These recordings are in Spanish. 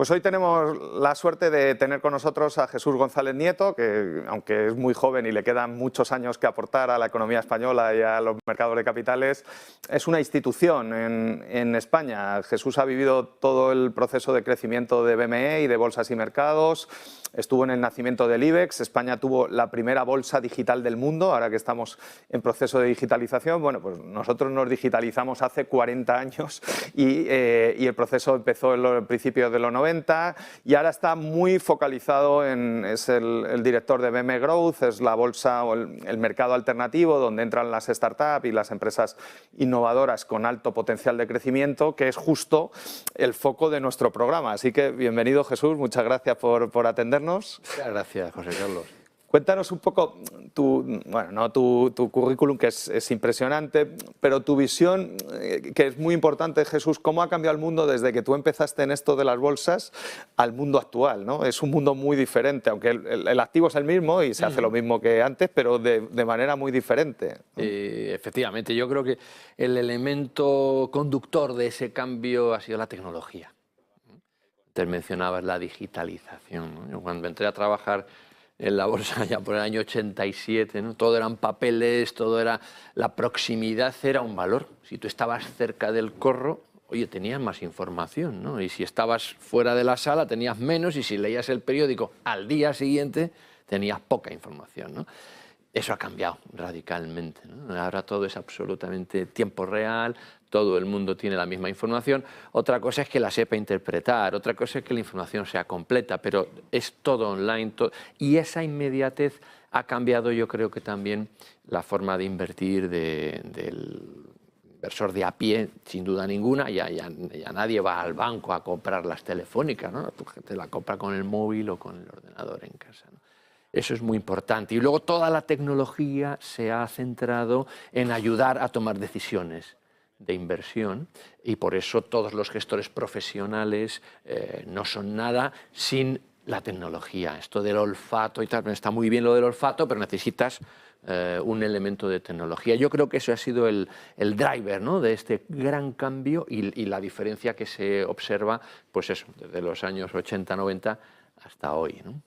Pues hoy tenemos la suerte de tener con nosotros a Jesús González Nieto, que aunque es muy joven y le quedan muchos años que aportar a la economía española y a los mercados de capitales, es una institución en España. Jesús ha vivido todo el proceso de crecimiento de BME y de bolsas y mercados. Estuvo en el nacimiento del IBEX. España tuvo la primera bolsa digital del mundo, ahora que estamos en proceso de digitalización. Bueno, pues nosotros nos digitalizamos hace 40 años y el proceso empezó en los principios de los 90 y ahora está muy focalizado es el director de BME Growth, es la bolsa o el mercado alternativo donde entran las startups y las empresas innovadoras con alto potencial de crecimiento, que es justo el foco de nuestro programa. Así que bienvenido, Jesús, muchas gracias por atendernos. Muchas gracias, José Carlos. Cuéntanos un poco tu currículum, que es impresionante, pero tu visión, que es muy importante, Jesús. ¿Cómo ha cambiado el mundo desde que tú empezaste en esto de las bolsas al mundo actual, ¿no? Es un mundo muy diferente, aunque el activo es el mismo y se hace lo mismo que antes, pero de manera muy diferente. Efectivamente, yo creo que el elemento conductor de ese cambio ha sido la tecnología. Antes mencionabas la digitalización, ¿no? Yo cuando entré a trabajar en la bolsa ya por el año 87, ¿no? Todo eran papeles, la proximidad era un valor. Si tú estabas cerca del corro, oye, tenías más información, ¿no? Y si estabas fuera de la sala tenías menos, y si leías el periódico al día siguiente tenías poca información, ¿no? Eso ha cambiado radicalmente, ¿no? Ahora todo es absolutamente tiempo real, todo el mundo tiene la misma información. Otra cosa es que la sepa interpretar, otra cosa es que la información sea completa, pero es todo online. Y esa inmediatez ha cambiado, yo creo que también, la forma de invertir del inversor de a pie, sin duda ninguna. Ya nadie va al banco a comprar las telefónicas, ¿no? Tu gente la compra con el móvil o con el ordenador en casa, ¿no? Eso es muy importante. Y luego toda la tecnología se ha centrado en ayudar a tomar decisiones de inversión, y por eso todos los gestores profesionales no son nada sin la tecnología. Esto del olfato y tal, está muy bien lo del olfato, pero necesitas un elemento de tecnología. Yo creo que eso ha sido el driver, ¿no?, de este gran cambio y la diferencia que se observa, pues eso, desde los años 80-90 hasta hoy, ¿no?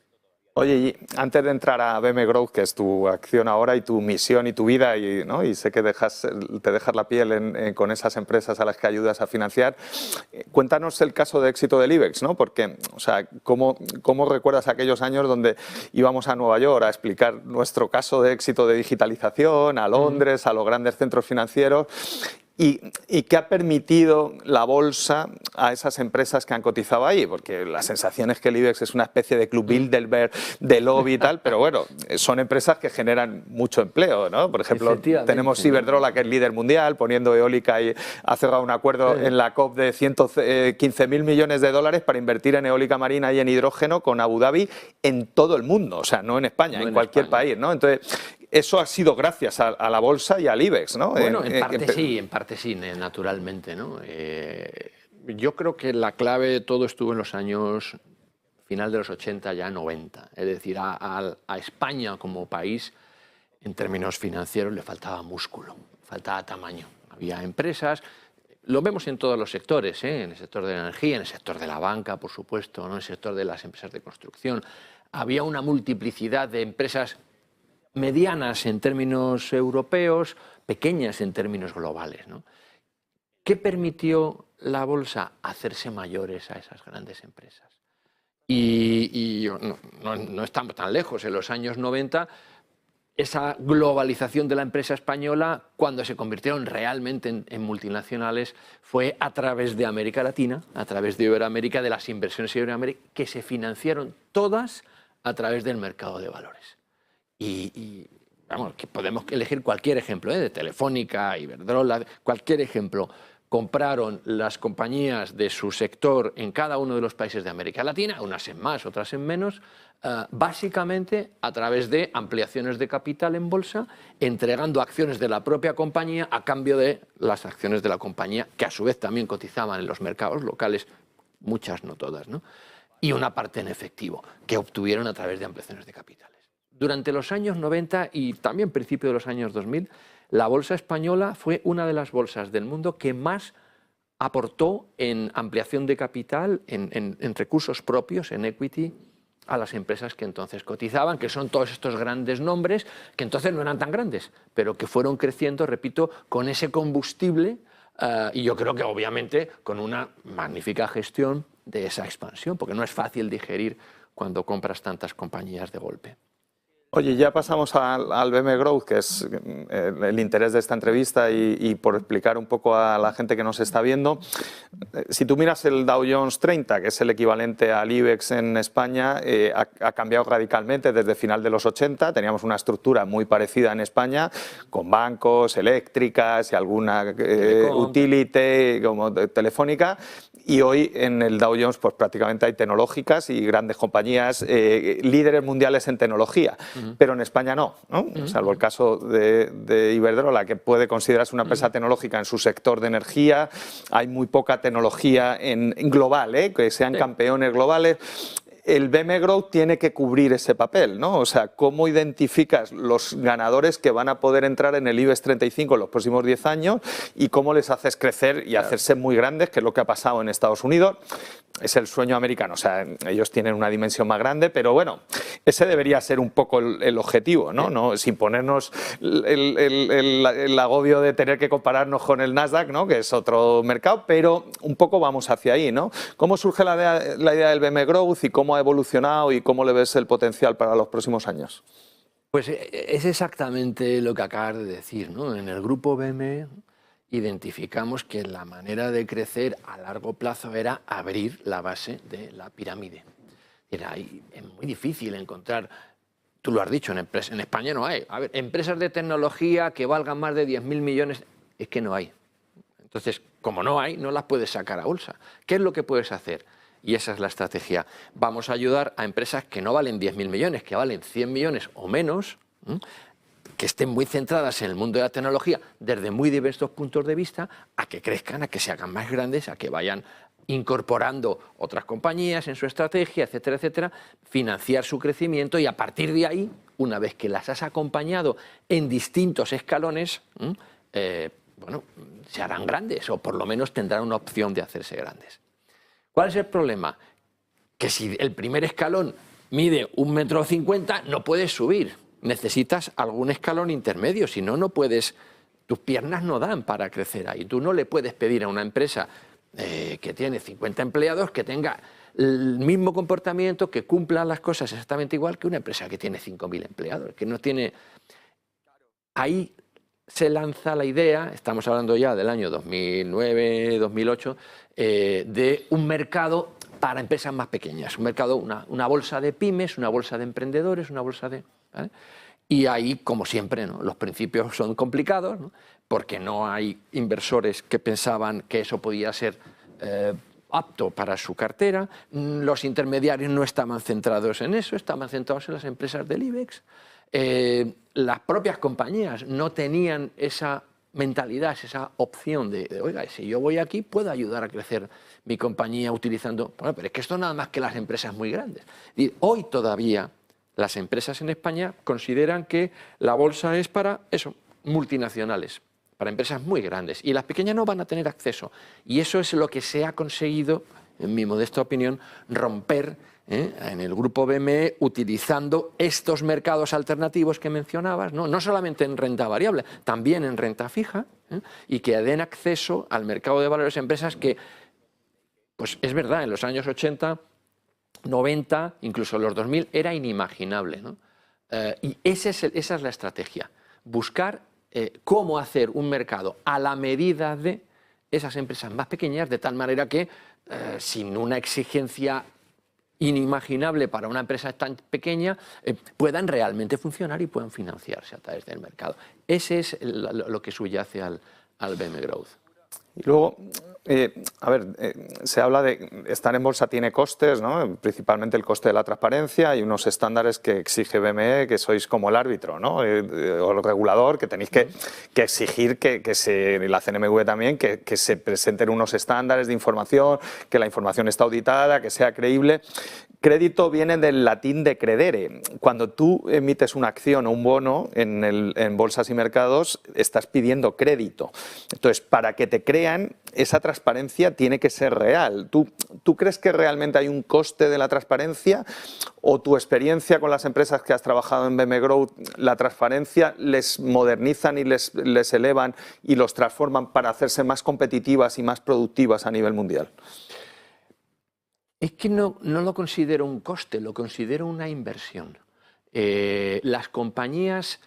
Oye, y antes de entrar a BME Growth, que es tu acción ahora y tu misión y tu vida, ¿no? Y sé que te dejas la piel con esas empresas a las que ayudas a financiar, cuéntanos el caso de éxito del IBEX, ¿no? Porque, o sea, ¿cómo recuerdas aquellos años donde íbamos a Nueva York a explicar nuestro caso de éxito de digitalización, a Londres, a los grandes centros financieros? ¿Y qué ha permitido la bolsa a esas empresas que han cotizado ahí? Porque la sensación es que el IBEX es una especie de club Bilderberg, de lobby y tal, pero bueno, son empresas que generan mucho empleo, ¿no? Por ejemplo, tenemos Iberdrola, que es líder mundial, poniendo eólica, y ha cerrado un acuerdo en la COP de 115.000 millones de dólares para invertir en eólica marina y en hidrógeno con Abu Dhabi en todo el mundo, o sea, no en España, en cualquier país, ¿no? Entonces, eso ha sido gracias a la bolsa y al IBEX, ¿no? Bueno, en parte sí, naturalmente, ¿no? Yo creo que la clave de todo estuvo en los años final de los 80, ya 90. Es decir, a España como país, en términos financieros, le faltaba músculo, faltaba tamaño. Había empresas, lo vemos en todos los sectores, ¿eh? En el sector de la energía, en el sector de la banca, por supuesto, ¿no? En el sector de las empresas de construcción. Había una multiplicidad de empresas medianas en términos europeos, pequeñas en términos globales, ¿no? ¿Qué permitió la bolsa? Hacerse mayores a esas grandes empresas. Y no estamos tan lejos. En los años 90, esa globalización de la empresa española, cuando se convirtieron realmente en multinacionales, fue a través de América Latina, a través de Iberoamérica, de las inversiones de Iberoamérica, que se financiaron todas a través del mercado de valores. Vamos, que podemos elegir cualquier ejemplo, ¿eh? De Telefónica, Iberdrola, cualquier ejemplo. Compraron las compañías de su sector en cada uno de los países de América Latina, unas en más, otras en menos, básicamente a través de ampliaciones de capital en bolsa, entregando acciones de la propia compañía a cambio de las acciones de la compañía, que a su vez también cotizaban en los mercados locales, muchas, no todas, ¿no? Y una parte en efectivo, que obtuvieron a través de ampliaciones de capitales. Durante los años 90 y también principios de los años 2000, la bolsa española fue una de las bolsas del mundo que más aportó en ampliación de capital, en recursos propios, en equity, a las empresas que entonces cotizaban, que son todos estos grandes nombres, que entonces no eran tan grandes, pero que fueron creciendo, repito, con ese combustible, y yo creo que obviamente con una magnífica gestión de esa expansión, porque no es fácil digerir cuando compras tantas compañías de golpe. Oye, ya pasamos al BM Growth, que es el interés de esta entrevista y por explicar un poco a la gente que nos está viendo. Si tú miras el Dow Jones 30, que es el equivalente al IBEX en España, ha cambiado radicalmente desde final de los 80. Teníamos una estructura muy parecida en España, con bancos, eléctricas y alguna utility como Telefónica. Y hoy en el Dow Jones pues prácticamente hay tecnológicas y grandes compañías líderes mundiales en tecnología. Pero en España no, salvo el caso de Iberdrola, que puede considerarse una empresa tecnológica en su sector de energía. Hay muy poca tecnología en global, que sean campeones globales. El BM Growth tiene que cubrir ese papel, ¿no? O sea, ¿cómo identificas los ganadores que van a poder entrar en el IBEX 35 en los próximos 10 años y cómo les haces crecer y hacerse muy grandes, que es lo que ha pasado en Estados Unidos? Es el sueño americano, o sea, ellos tienen una dimensión más grande, pero bueno, ese debería ser un poco el objetivo, ¿no? Sin ponernos el agobio de tener que compararnos con el Nasdaq, ¿no? Que es otro mercado, pero un poco vamos hacia ahí, ¿no? ¿Cómo surge la idea del BM Growth y cómo ha evolucionado y cómo le ves el potencial para los próximos años? Pues es exactamente lo que acabas de decir, ¿no? En el grupo BM identificamos que la manera de crecer a largo plazo era abrir la base de la pirámide. Es muy difícil encontrar, tú lo has dicho, en España no hay. A ver, empresas de tecnología que valgan más de 10.000 millones, es que no hay. Entonces, como no hay, no las puedes sacar a bolsa. ¿Qué es lo que puedes hacer? Y esa es la estrategia. Vamos a ayudar a empresas que no valen 10.000 millones, que valen 100 millones o menos, que estén muy centradas en el mundo de la tecnología desde muy diversos puntos de vista, a que crezcan, a que se hagan más grandes, a que vayan incorporando otras compañías en su estrategia, etcétera, etcétera, financiar su crecimiento y a partir de ahí, una vez que las has acompañado en distintos escalones, bueno, se harán grandes o por lo menos tendrán una opción de hacerse grandes. ¿Cuál es el problema? Que si el primer escalón mide 1,50 m, no puedes subir. Necesitas algún escalón intermedio, si no, no puedes, tus piernas no dan para crecer ahí. Tú no le puedes pedir a una empresa que tiene 50 empleados que tenga el mismo comportamiento, que cumpla las cosas exactamente igual que una empresa que tiene 5.000 empleados, que no tiene... Ahí se lanza la idea, estamos hablando ya del año 2009, 2008, de un mercado para empresas más pequeñas, un mercado, una bolsa de pymes, una bolsa de emprendedores, una bolsa de... ¿vale? Y ahí, como siempre, ¿no? Los principios son complicados, ¿no? Porque no hay inversores que pensaban que eso podía ser apto para su cartera, los intermediarios no estaban centrados en eso, estaban centrados en las empresas del IBEX, las propias compañías no tenían esa mentalidad, esa opción de oiga, si yo voy aquí puedo ayudar a crecer mi compañía utilizando... Bueno, pero es que esto nada más que las empresas muy grandes. Y hoy todavía las empresas en España consideran que la bolsa es para eso, multinacionales, para empresas muy grandes, y las pequeñas no van a tener acceso. Y eso es lo que se ha conseguido, en mi modesta opinión, romper en el grupo BME, utilizando estos mercados alternativos que mencionabas, no solamente en renta variable, también en renta fija, y que den acceso al mercado de valores a empresas que, pues es verdad, en los años 80, 90, incluso los 2000, era inimaginable, ¿no? Y esa es la estrategia, buscar cómo hacer un mercado a la medida de esas empresas más pequeñas, de tal manera que sin una exigencia inimaginable para una empresa tan pequeña, puedan realmente funcionar y puedan financiarse a través del mercado. Ese es lo que subyace al BM Growth. Y luego, a ver, se habla de estar en bolsa tiene costes, ¿no? Principalmente el coste de la transparencia y unos estándares que exige BME, que sois como el árbitro, ¿no? O el regulador, que tenéis que exigir la CNMV también, que se presenten unos estándares de información, que la información está auditada, que sea creíble. crédito viene del latín de credere. Cuando tú emites una acción o un bono en bolsas y mercados, estás pidiendo crédito. Entonces, para que te crean, esa transparencia tiene que ser real. ¿Tú crees que realmente hay un coste de la transparencia? ¿O tu experiencia con las empresas que has trabajado en BM Growth, la transparencia les modernizan y les elevan y los transforman para hacerse más competitivas y más productivas a nivel mundial? Es que no lo considero un coste, lo considero una inversión. Las compañías,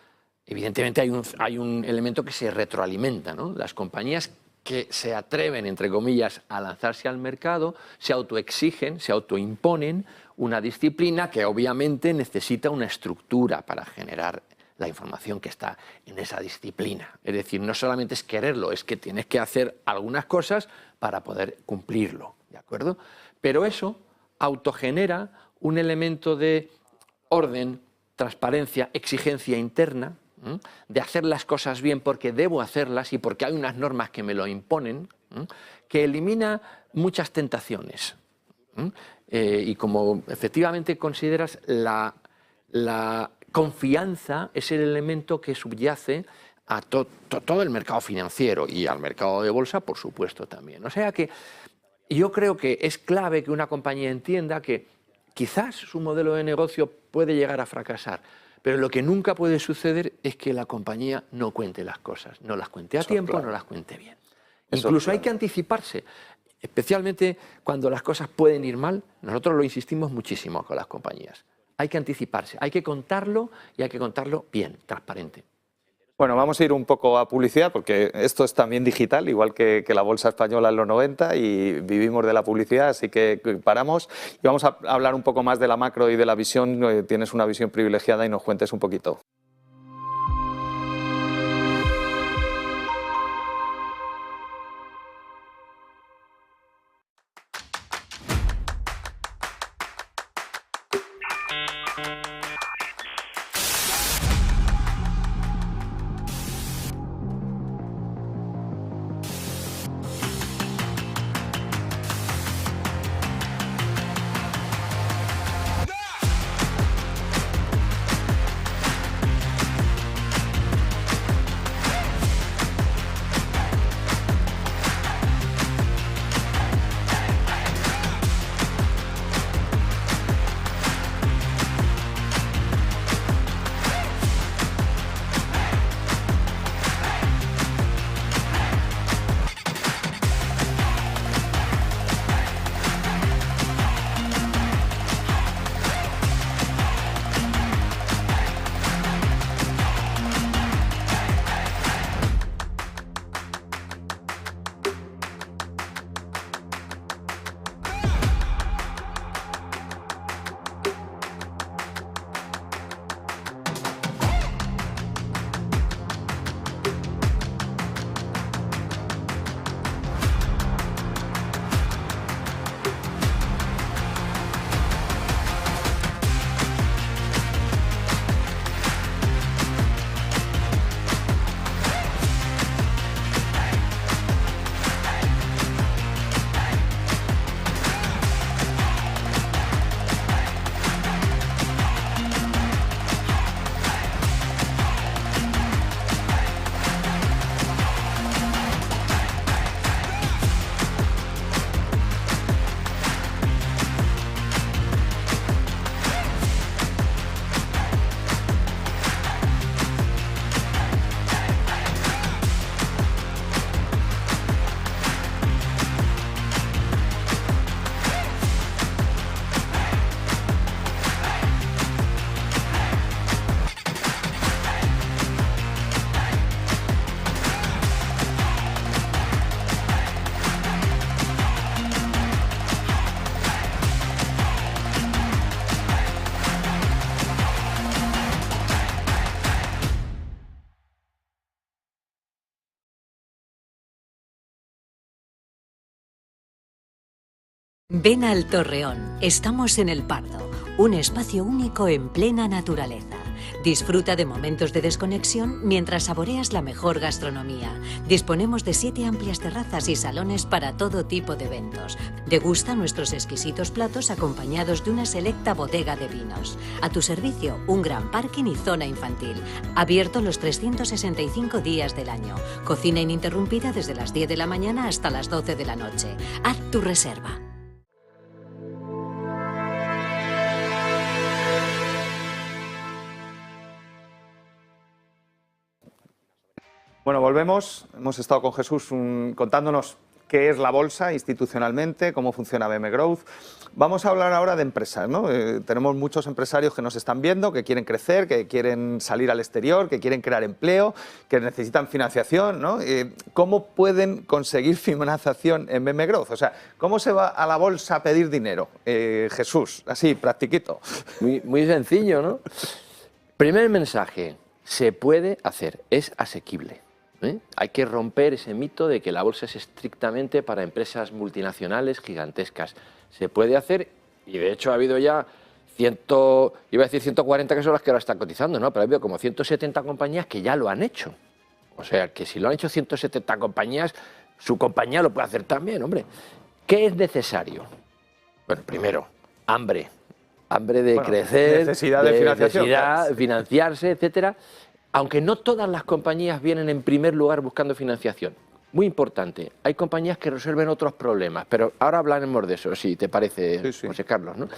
evidentemente hay un elemento que se retroalimenta, ¿no? Las compañías que se atreven, entre comillas, a lanzarse al mercado, se autoexigen, se autoimponen una disciplina que obviamente necesita una estructura para generar la información que está en esa disciplina. Es decir, no solamente es quererlo, es que tienes que hacer algunas cosas para poder cumplirlo, ¿de acuerdo? Pero eso autogenera un elemento de orden, transparencia, exigencia interna, de hacer las cosas bien porque debo hacerlas y porque hay unas normas que me lo imponen, que elimina muchas tentaciones. Y como efectivamente consideras, la confianza es el elemento que subyace a todo el mercado financiero y al mercado de bolsa, por supuesto, también. O sea que yo creo que es clave que una compañía entienda que quizás su modelo de negocio puede llegar a fracasar, pero lo que nunca puede suceder es que la compañía no cuente las cosas, no las cuente a tiempo, no las cuente bien. Incluso hay que anticiparse, especialmente cuando las cosas pueden ir mal. Nosotros lo insistimos muchísimo con las compañías. Hay que anticiparse, hay que contarlo y hay que contarlo bien, transparente. Bueno, vamos a ir un poco a publicidad porque esto es también digital, igual que la bolsa española en los 90 y vivimos de la publicidad, así que paramos y vamos a hablar un poco más de la macro y de la visión. Tienes una visión privilegiada y nos cuentes un poquito. Ven al Torreón, estamos en El Pardo, un espacio único en plena naturaleza. Disfruta de momentos de desconexión mientras saboreas la mejor gastronomía. Disponemos de 7 amplias terrazas y salones para todo tipo de eventos. Degusta nuestros exquisitos platos acompañados de una selecta bodega de vinos. A tu servicio, un gran parking y zona infantil. Abierto los 365 días del año. Cocina ininterrumpida desde las 10 de la mañana hasta las 12 de la noche. Haz tu reserva. Bueno, volvemos. Hemos estado con Jesús contándonos qué es la bolsa institucionalmente, cómo funciona BM Growth. Vamos a hablar ahora de empresas, ¿no? Tenemos muchos empresarios que nos están viendo, que quieren crecer, que quieren salir al exterior, que quieren crear empleo, que necesitan financiación, ¿no? ¿Cómo pueden conseguir financiación en BM Growth? O sea, ¿cómo se va a la bolsa a pedir dinero? Jesús, así, practiquito. Muy sencillo, ¿no? Primer mensaje, se puede hacer, es asequible. Hay que romper ese mito de que la bolsa es estrictamente para empresas multinacionales gigantescas. Se puede hacer, y de hecho ha habido ya 140 que son las que ahora están cotizando, ¿no? Pero ha habido como 170 compañías que ya lo han hecho. O sea, que si lo han hecho 170 compañías, su compañía lo puede hacer también, hombre. ¿Qué es necesario? Bueno, primero, hambre de crecer, necesidad de financiación, necesidad, financiarse, etcétera. Aunque no todas las compañías vienen en primer lugar buscando financiación. Muy importante, hay compañías que resuelven otros problemas, pero ahora hablaremos de eso, si te parece, sí. José Carlos, ¿no?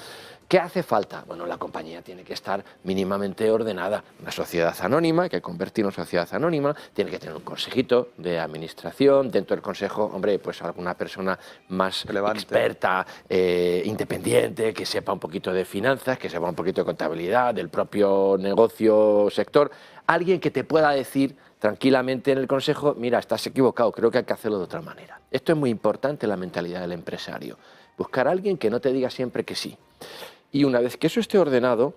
¿Qué hace falta? Bueno, la compañía tiene que estar mínimamente ordenada. Una sociedad anónima, hay que convertir en una sociedad anónima, tiene que tener un consejito de administración, dentro del consejo, hombre, pues alguna persona más relevante, experta, independiente, que sepa un poquito de finanzas, que sepa un poquito de contabilidad, del propio negocio, sector. Alguien que te pueda decir tranquilamente en el consejo, mira, estás equivocado, creo que hay que hacerlo de otra manera. Esto es muy importante en la mentalidad del empresario. Buscar a alguien que no te diga siempre que sí. Y una vez que eso esté ordenado,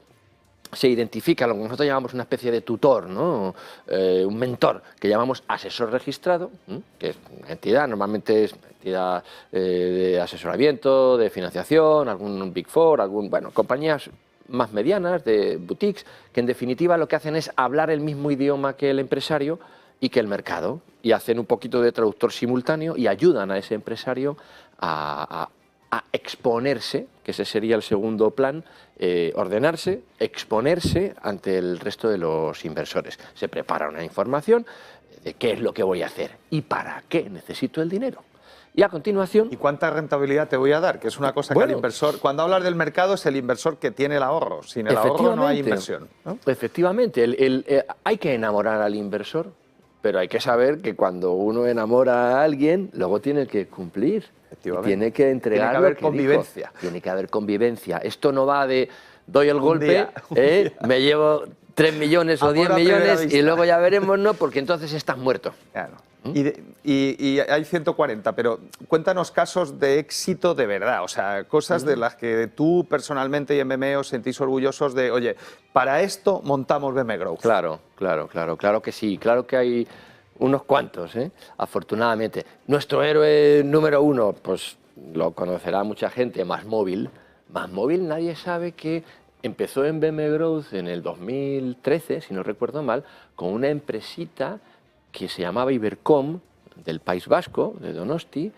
se identifica lo que nosotros llamamos una especie de tutor, ¿no? Un mentor, que llamamos asesor registrado, que es una entidad, normalmente es una entidad de asesoramiento, de financiación, algún Big Four, compañías más medianas, de boutiques, que en definitiva lo que hacen es hablar el mismo idioma que el empresario y que el mercado, y hacen un poquito de traductor simultáneo y ayudan a ese empresario a exponerse, que ese sería el segundo plan, ordenarse, exponerse ante el resto de los inversores. Se prepara una información de qué es lo que voy a hacer y para qué necesito el dinero. Y a continuación... ¿Y cuánta rentabilidad te voy a dar? Que es una cosa que el inversor... Cuando hablas del mercado es el inversor que tiene el ahorro. Sin el ahorro no hay inversión, ¿no? Efectivamente. Hay que enamorar al inversor, pero hay que saber que cuando uno enamora a alguien, luego tiene que cumplir. Tiene que entregar. Tiene que haber convivencia. Tiene que haber convivencia. Esto no va de doy el golpe, me llevo 3 millones o 10 millones y luego ya veremos, no, porque entonces estás muerto. Claro. Y hay 140, pero cuéntanos casos de éxito de verdad, o sea, cosas de las que tú personalmente y en BME os sentís orgullosos de, oye, para esto montamos BM Growth. Claro que sí, claro que hay unos cuantos, afortunadamente. Nuestro héroe número 1, pues lo conocerá mucha gente, MásMóvil. MásMóvil nadie sabe que empezó en BM Growth en el 2013, si no recuerdo mal, con una empresita que se llamaba Ibercom, del País Vasco, de Donosti,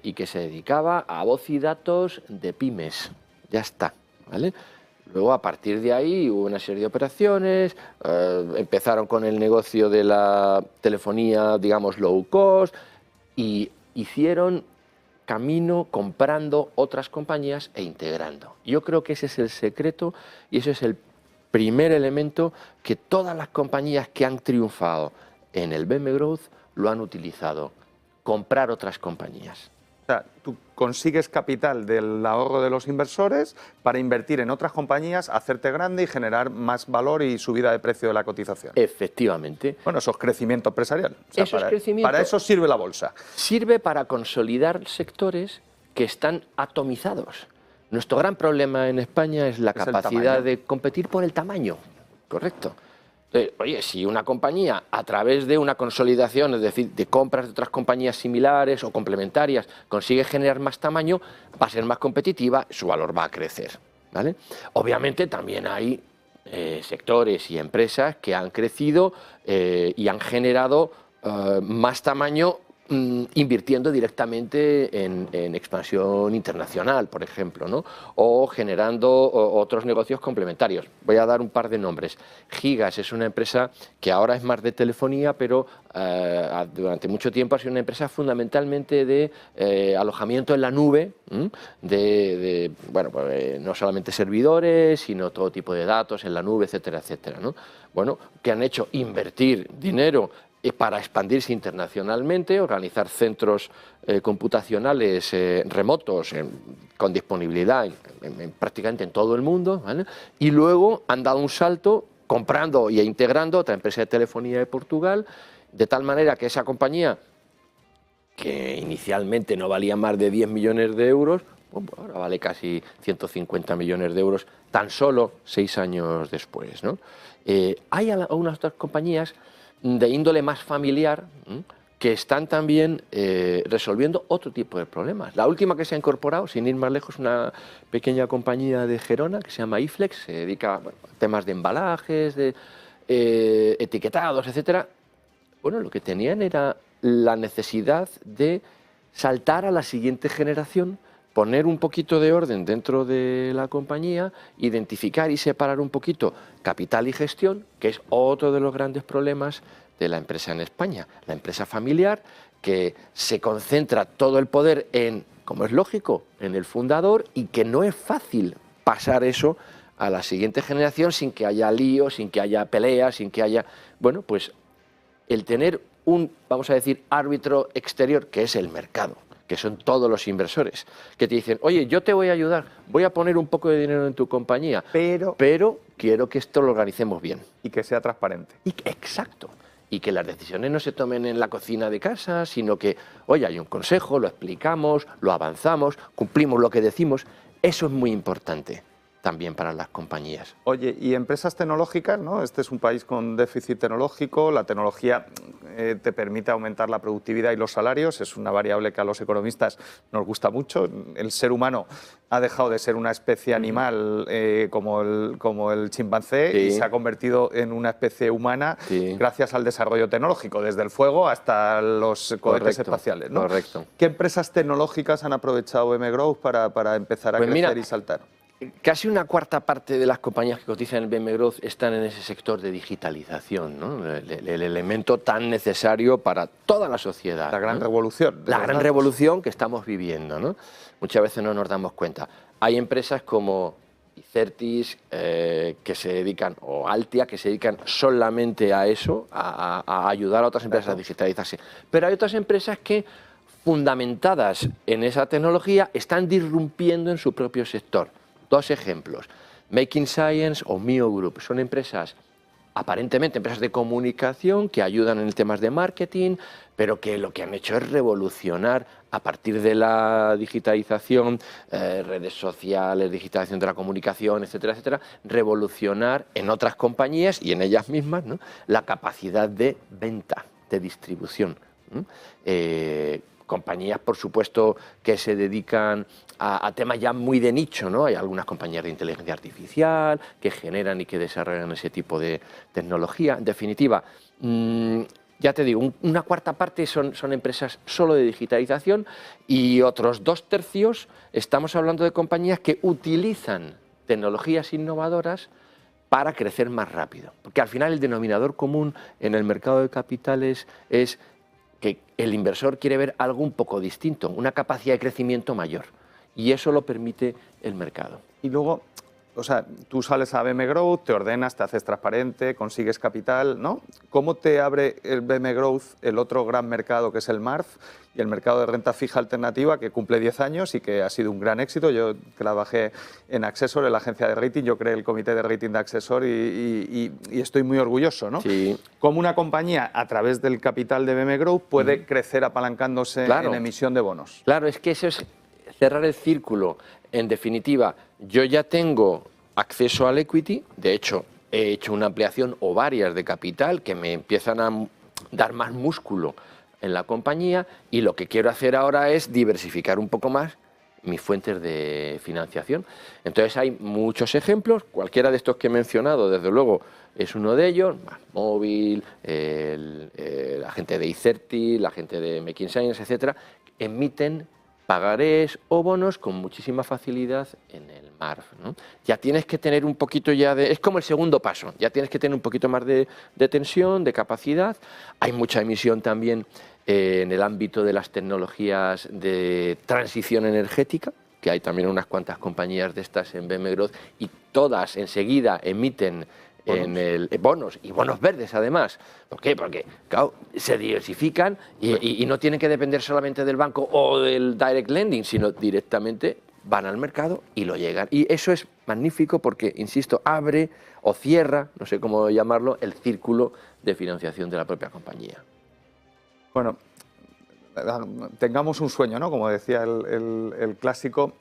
y que se dedicaba a voz y datos de pymes. Ya está, ¿vale? Luego, a partir de ahí, hubo una serie de operaciones, empezaron con el negocio de la telefonía, digamos, low cost, y hicieron camino comprando otras compañías e integrando. Yo creo que ese es el secreto y ese es el primer elemento que todas las compañías que han triunfado en el BM Growth lo han utilizado, comprar otras compañías. O sea, tú consigues capital del ahorro de los inversores para invertir en otras compañías, hacerte grande y generar más valor y subida de precio de la cotización. Efectivamente. Bueno, eso es crecimiento empresarial. O sea, Eso es crecimiento. Para eso sirve la bolsa. Sirve para consolidar sectores que están atomizados. Nuestro gran problema en España es la capacidad de competir por el tamaño. Correcto. Oye, si una compañía, a través de una consolidación, es decir, de compras de otras compañías similares o complementarias, consigue generar más tamaño, va a ser más competitiva, su valor va a crecer. ¿vale? Obviamente también hay sectores y empresas que han crecido y han generado más tamaño invirtiendo directamente en expansión internacional, por ejemplo, ¿no? O generando otros negocios complementarios. Voy a dar un par de nombres. Gigas es una empresa que ahora es más de telefonía, pero durante mucho tiempo ha sido una empresa fundamentalmente de alojamiento en la nube, bueno, pues, no solamente servidores, sino todo tipo de datos en la nube, etcétera, etcétera, ¿no? Bueno, que han hecho invertir dinero para expandirse internacionalmente, organizar centros computacionales remotos con disponibilidad prácticamente en todo el mundo, ¿vale? Y luego han dado un salto comprando e integrando otra empresa de telefonía de Portugal, de tal manera que esa compañía, que inicialmente no valía más de 10 millones de euros, bueno, ahora vale casi 150 millones de euros tan solo 6 años después, ¿no? Hay algunas otras compañías de índole más familiar que están también resolviendo otro tipo de problemas. La última que se ha incorporado, sin ir más lejos, una pequeña compañía de Gerona que se llama iFlex, se dedica, bueno, a temas de embalajes, de etiquetados, etcétera. Bueno, lo que tenían era la necesidad de saltar a la siguiente generación, poner un poquito de orden dentro de la compañía, identificar y separar un poquito capital y gestión, que es otro de los grandes problemas de la empresa en España. La empresa familiar, que se concentra todo el poder en, como es lógico, en el fundador, y que no es fácil pasar eso a la siguiente generación sin que haya líos, sin que haya peleas, sin que haya... Bueno, pues el tener un, vamos a decir, árbitro exterior, que es el mercado, que son todos los inversores, que te dicen, oye, yo te voy a ayudar, voy a poner un poco de dinero en tu compañía, pero quiero que esto lo organicemos bien. Y que sea transparente. Exacto. Y que las decisiones no se tomen en la cocina de casa, sino que, oye, hay un consejo, lo explicamos, lo avanzamos, cumplimos lo que decimos. Eso es muy importante también para las compañías. Oye, y empresas tecnológicas, ¿no? Este es un país con déficit tecnológico, la tecnología te permite aumentar la productividad y los salarios, es una variable que a los economistas nos gusta mucho. El ser humano ha dejado de ser una especie animal como el chimpancé, sí, y se ha convertido en una especie humana, sí, gracias al desarrollo tecnológico, desde el fuego hasta los cohetes espaciales, ¿no? Correcto. ¿Qué empresas tecnológicas han aprovechado BM Growth para empezar a crecer y saltar? Casi una cuarta parte de las compañías que cotizan en BM Growth están en ese sector de digitalización, ¿no? El elemento tan necesario para toda la sociedad. La gran revolución. La gran revolución que estamos viviendo, ¿no? Muchas veces no nos damos cuenta. Hay empresas como Icertis, que se dedican, o Altia, que se dedican solamente a eso, a ayudar a otras empresas a digitalizarse. Pero hay otras empresas que, fundamentadas en esa tecnología, están disrumpiendo en su propio sector. Dos ejemplos, Making Science o Mio Group, son empresas, aparentemente empresas de comunicación que ayudan en temas de marketing, pero que lo que han hecho es revolucionar a partir de la digitalización, redes sociales, digitalización de la comunicación, etcétera, etcétera, revolucionar en otras compañías y en ellas mismas, ¿no?, la capacidad de venta, de distribución. Compañías, por supuesto, que se dedican a temas ya muy de nicho, ¿no? Hay algunas compañías de inteligencia artificial que generan y que desarrollan ese tipo de tecnología. En definitiva, ya te digo, una cuarta parte son empresas solo de digitalización y otros 2/3 estamos hablando de compañías que utilizan tecnologías innovadoras para crecer más rápido. Porque al final el denominador común en el mercado de capitales es que el inversor quiere ver algo un poco distinto, una capacidad de crecimiento mayor, y eso lo permite el mercado. Y luego, o sea, tú sales a BM Growth, te ordenas, te haces transparente, consigues capital, ¿no? ¿Cómo te abre el BM Growth el otro gran mercado que es el MARF y el mercado de renta fija alternativa, que cumple 10 años y que ha sido un gran éxito? Yo trabajé en Accessor, en la agencia de rating, yo creé el comité de rating de Accessor y estoy muy orgulloso, ¿no? Sí. Cómo una compañía, a través del capital de BM Growth, puede crecer apalancándose, claro, en emisión de bonos. Claro, es que eso es cerrar el círculo. En definitiva, yo ya tengo acceso al equity, de hecho he hecho una ampliación o varias de capital que me empiezan a dar más músculo en la compañía, y lo que quiero hacer ahora es diversificar un poco más mis fuentes de financiación. Entonces hay muchos ejemplos, cualquiera de estos que he mencionado, desde luego, es uno de ellos, Móvil, la gente de Icerti, la gente de Making Science, etcétera, emiten pagarés o bonos con muchísima facilidad en el MARF, ¿no? Ya tienes que tener un poquito ya de... Es como el segundo paso, ya tienes que tener un poquito más de tensión, de capacidad. Hay mucha emisión también en el ámbito de las tecnologías de transición energética, que hay también unas cuantas compañías de estas en BM Growth y todas enseguida emiten bonos y bonos verdes además. ¿Por qué? Porque claro, se diversifican y no tienen que depender solamente del banco o del direct lending, sino directamente van al mercado y lo llegan. Y eso es magnífico porque, insisto, abre o cierra, no sé cómo llamarlo, el círculo de financiación de la propia compañía. Bueno, tengamos un sueño, ¿no? Como decía el clásico,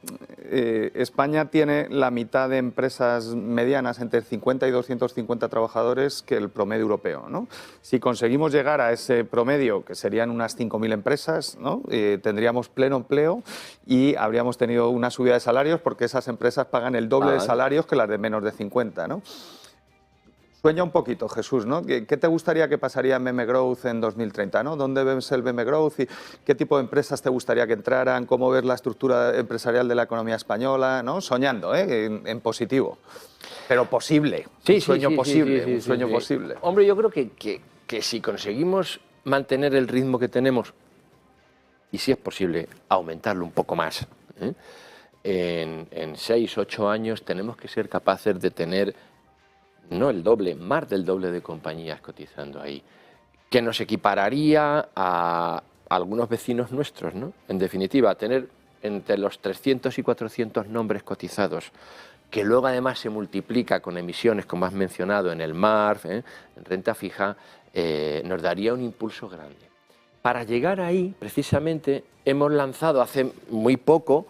España tiene la mitad de empresas medianas, entre 50 y 250 trabajadores, que el promedio europeo, ¿no? Si conseguimos llegar a ese promedio, que serían unas 5.000 empresas, ¿no? Tendríamos pleno empleo y habríamos tenido una subida de salarios porque esas empresas pagan el doble de salarios que las de menos de 50, ¿no? Sueña un poquito, Jesús, ¿no? ¿Qué te gustaría que pasaría en BM Growth en 2030, ¿no? ¿Dónde ves el BM Growth y qué tipo de empresas te gustaría que entraran? ¿Cómo ves la estructura empresarial de la economía española? ¿No? Soñando, en positivo, pero posible. Sí, un sueño posible, un sueño posible. Hombre, yo creo que si conseguimos mantener el ritmo que tenemos y si es posible aumentarlo un poco más, en 6, 8 años tenemos que ser capaces de tener no el doble, más del doble de compañías cotizando ahí, que nos equipararía a algunos vecinos nuestros, ¿no? En definitiva, tener entre los 300 y 400 nombres cotizados, que luego además se multiplica con emisiones, como has mencionado, en el MARF, en renta fija, nos daría un impulso grande. Para llegar ahí, precisamente, hemos lanzado hace muy poco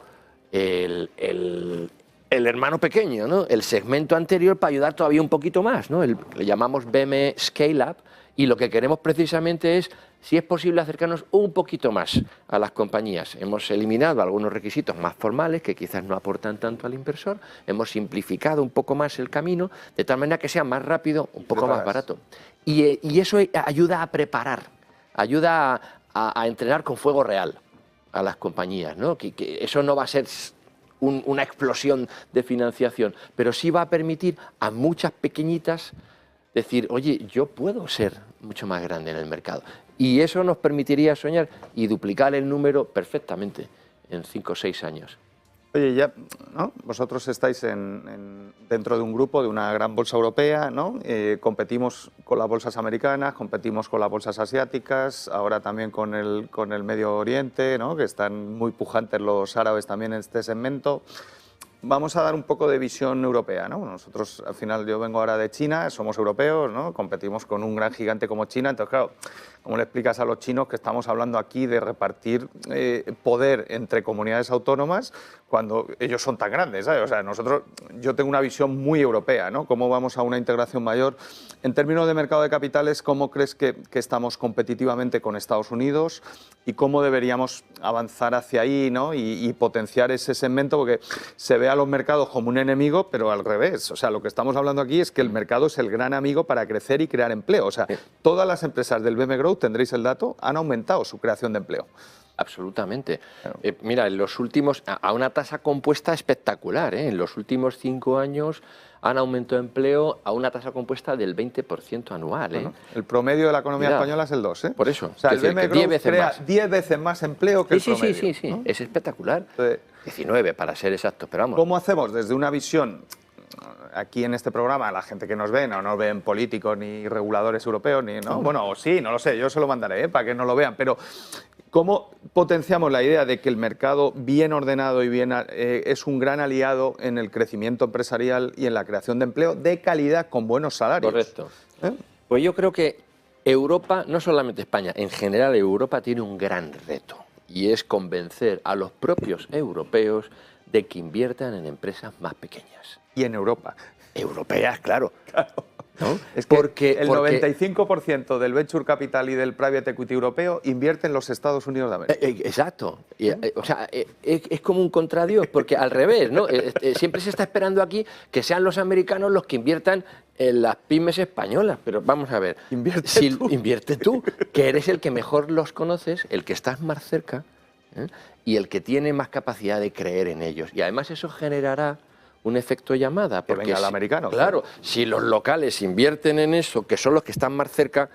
el hermano pequeño, ¿no? El segmento anterior para ayudar todavía un poquito más, ¿no? Le llamamos BM Scale Up y lo que queremos precisamente es, si es posible, acercarnos un poquito más a las compañías. Hemos eliminado algunos requisitos más formales que quizás no aportan tanto al inversor, hemos simplificado un poco más el camino, de tal manera que sea más rápido, un poco más barato. Y eso ayuda a preparar, ayuda a entrenar con fuego real a las compañías, ¿no? Que eso no va a ser una explosión de financiación, pero sí va a permitir a muchas pequeñitas decir, oye, yo puedo ser mucho más grande en el mercado. Y eso nos permitiría soñar y duplicar el número perfectamente en 5 o 6 años. Oye, ya, ¿no? Vosotros estáis dentro de un grupo de una gran bolsa europea, ¿no? Competimos con las bolsas americanas, competimos con las bolsas asiáticas, ahora también con el Medio Oriente, ¿no? Que están muy pujantes los árabes también en este segmento. Vamos a dar un poco de visión europea, ¿no? Nosotros, al final, yo vengo ahora de China, somos europeos, ¿no? Competimos con un gran gigante como China, entonces, claro, ¿cómo le explicas a los chinos que estamos hablando aquí de repartir poder entre comunidades autónomas cuando ellos son tan grandes, ¿sabes? O sea, yo tengo una visión muy europea, ¿no? ¿Cómo vamos a una integración mayor? En términos de mercado de capitales, ¿cómo crees que estamos competitivamente con Estados Unidos y cómo deberíamos avanzar hacia ahí, ¿no? Y potenciar ese segmento? Porque se ve a los mercados como un enemigo, pero al revés. O sea, lo que estamos hablando aquí es que el mercado es el gran amigo para crecer y crear empleo. O sea, todas las empresas del BM Growth, tendréis el dato, han aumentado su creación de empleo. Absolutamente. Claro. Mira, en los últimos, a una tasa compuesta espectacular, ¿eh? En los últimos 5 años han aumentado empleo a una tasa compuesta del 20% anual. ¿eh? Bueno, el promedio de la economía española es el 2%. ¿eh? Por eso. O sea, el BM Growth crea 10 veces más empleo que el promedio. Sí. ¿no? Es espectacular. 19 para ser exactos, pero vamos. ¿Cómo hacemos desde una visión? Aquí en este programa, la gente que nos ve no nos ven políticos ni reguladores europeos, ni no. Bueno, o sí, no lo sé, yo se lo mandaré para que no lo vean, pero ¿cómo potenciamos la idea de que el mercado bien ordenado y bien es un gran aliado en el crecimiento empresarial y en la creación de empleo de calidad con buenos salarios? Correcto. Pues yo creo que Europa, no solamente España, en general Europa tiene un gran reto y es convencer a los propios europeos de que inviertan en empresas más pequeñas. Y en Europa. Europeas, claro. ¿no? Es que porque el 95% del venture capital y del private equity europeo invierte en los Estados Unidos de América. Exacto. O sea, es como un contradios, porque al revés, ¿no? Siempre se está esperando aquí que sean los americanos los que inviertan en las pymes españolas, pero vamos a ver. Invierte tú, que eres el que mejor los conoces, el que estás más cerca, ¿eh? Y el que tiene más capacidad de creer en ellos. Y además eso generará un efecto llamada. Porque que venga el americano. Claro, si los locales invierten en eso, que son los que están más cerca,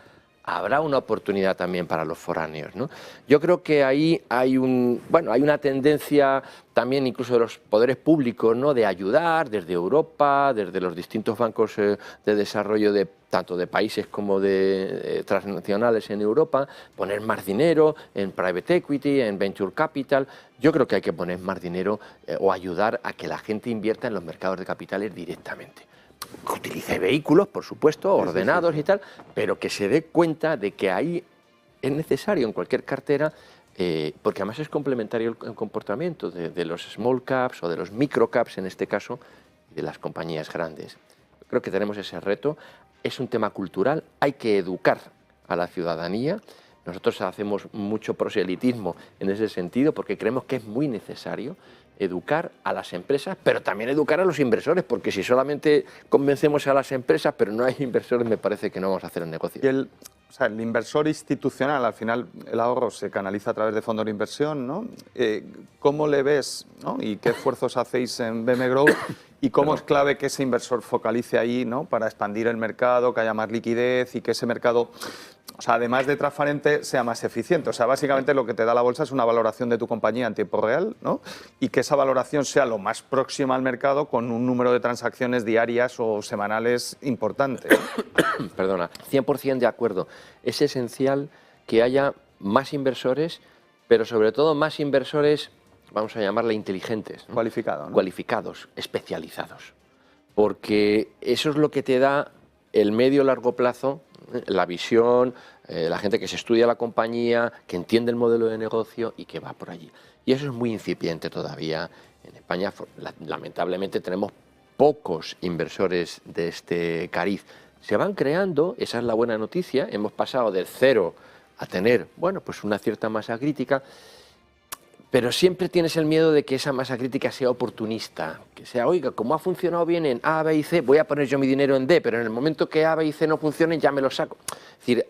habrá una oportunidad también para los foráneos, ¿no? Yo creo que ahí hay una tendencia también incluso de los poderes públicos, ¿no?, de ayudar desde Europa, desde los distintos bancos de desarrollo tanto de países como de transnacionales en Europa, poner más dinero en private equity, en venture capital. Yo creo que hay que poner más dinero o ayudar a que la gente invierta en los mercados de capitales directamente. Que utilice vehículos, por supuesto, ordenados y tal, pero que se dé cuenta de que ahí es necesario en cualquier cartera, porque además es complementario el comportamiento de los small caps o de los micro caps, en este caso, de las compañías grandes. Creo que tenemos ese reto. Es un tema cultural, hay que educar a la ciudadanía. Nosotros hacemos mucho proselitismo en ese sentido porque creemos que es muy necesario educar a las empresas, pero también educar a los inversores, porque si solamente convencemos a las empresas, pero no hay inversores, me parece que no vamos a hacer el negocio. Y el inversor institucional, al final el ahorro se canaliza a través de fondos de inversión, ¿no? ¿Cómo le ves, ¿no?, y qué esfuerzos hacéis en BM Growth? ¿Y cómo es clave que ese inversor focalice ahí, ¿no?, para expandir el mercado, que haya más liquidez y que ese mercado, o sea, además de transparente, sea más eficiente? O sea, básicamente lo que te da la bolsa es una valoración de tu compañía en tiempo real, ¿no?, y que esa valoración sea lo más próxima al mercado con un número de transacciones diarias o semanales importante. Perdona, 100% de acuerdo. Es esencial que haya más inversores, pero sobre todo más inversores, vamos a llamarle inteligentes, ¿no?, Cualificado, ¿no? Cualificados, especializados. Porque eso es lo que te da el medio-largo plazo, la visión, la gente que se estudia la compañía, que entiende el modelo de negocio y que va por allí. Y eso es muy incipiente todavía en España. Lamentablemente tenemos pocos inversores de este cariz. Se van creando, esa es la buena noticia. Hemos pasado del 0 a tener, bueno, pues una cierta masa crítica, pero siempre tienes el miedo de que esa masa crítica sea oportunista, que sea, oiga, como ha funcionado bien en A, B y C, voy a poner yo mi dinero en D, pero en el momento que A, B y C no funcionen ya me lo saco. Es decir,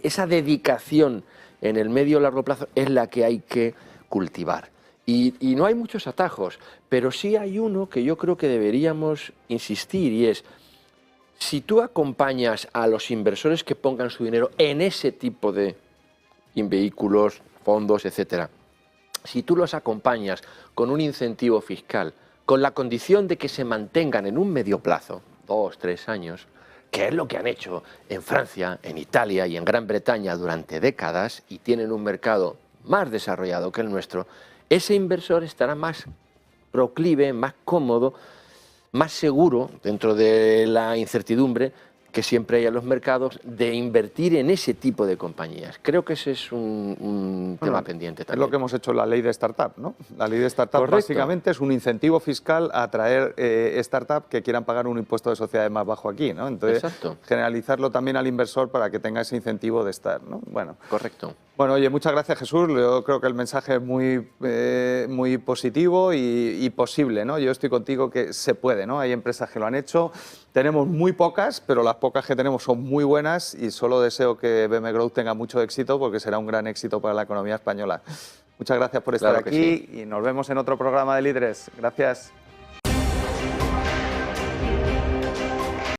esa dedicación en el medio o largo plazo es la que hay que cultivar. Y no hay muchos atajos, pero sí hay uno que yo creo que deberíamos insistir, y es, si tú acompañas a los inversores que pongan su dinero en ese tipo de vehículos, fondos, etcétera, si tú los acompañas con un incentivo fiscal, con la condición de que se mantengan en un medio plazo, 2, 3 años, que es lo que han hecho en Francia, en Italia y en Gran Bretaña durante décadas, y tienen un mercado más desarrollado que el nuestro, ese inversor estará más proclive, más cómodo, más seguro, dentro de la incertidumbre que siempre hay en los mercados, de invertir en ese tipo de compañías. Creo que ese es un tema pendiente también. Es lo que hemos hecho en la ley de startup, ¿no? La ley de startup Correcto. Básicamente es un incentivo fiscal a atraer startups que quieran pagar un impuesto de sociedades más bajo aquí, ¿no? Entonces, Exacto. generalizarlo también al inversor para que tenga ese incentivo de estar, ¿no? Bueno. Correcto. Bueno, oye, muchas gracias, Jesús. Yo creo que el mensaje es muy positivo y posible, ¿no? Yo estoy contigo que se puede, ¿no? Hay empresas que lo han hecho. Tenemos muy pocas, pero las pocas que tenemos son muy buenas y solo deseo que BM Growth tenga mucho éxito porque será un gran éxito para la economía española. Muchas gracias por estar Claro que aquí y nos vemos en otro programa de Líderes. Gracias.